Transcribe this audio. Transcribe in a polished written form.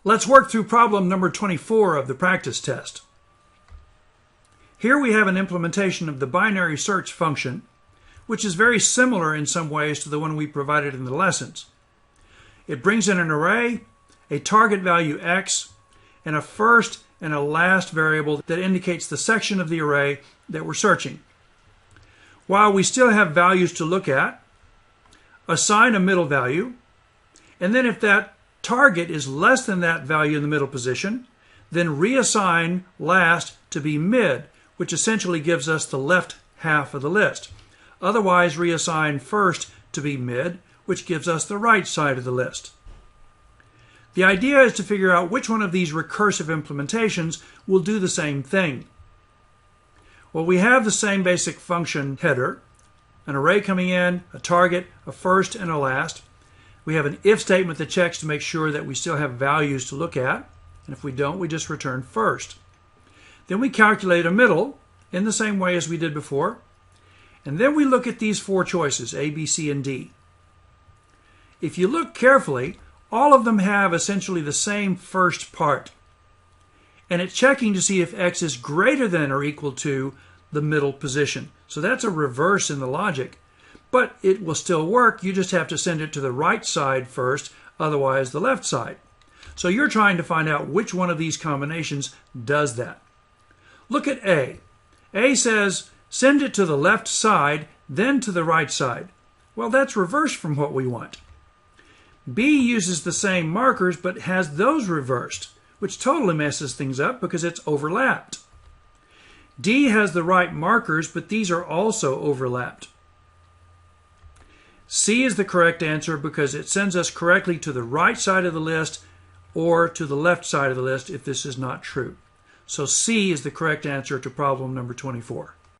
Let's work through problem number 24 of the practice test. Here we have an implementation of the binary search function, which is very similar in some ways to the one we provided in the lessons. It brings in an array, a target value x, and a first and a last variable that indicates the section of the array that we're searching. While we still have values to look at, assign a middle value, and then if that target is less than that value in the middle position, then reassign last to be mid, which essentially gives us the left half of the list. Otherwise, reassign first to be mid, which gives us the right side of the list. The idea is to figure out which one of these recursive implementations will do the same thing. Well, we have the same basic function header, an array coming in, a target, a first, and a last. We have an if statement that checks to make sure that we still have values to look at, and if we don't, we just return first. Then we calculate a middle in the same way as we did before, and then we look at these four choices, A, B, C, and D. If you look carefully, all of them have essentially the same first part, and it's checking to see if x is greater than or equal to the middle position. So that's a reverse in the logic, but it will still work. You just have to send it to the right side first, otherwise the left side. So you're trying to find out which one of these combinations does that. Look at A. A says send it to the left side, then to the right side. Well, that's reversed from what we want. B uses the same markers but has those reversed, which totally messes things up because it's overlapped. D has the right markers, but these are also overlapped. C is the correct answer because it sends us correctly to the right side of the list or to the left side of the list if this is not true. So C is the correct answer to problem number 24.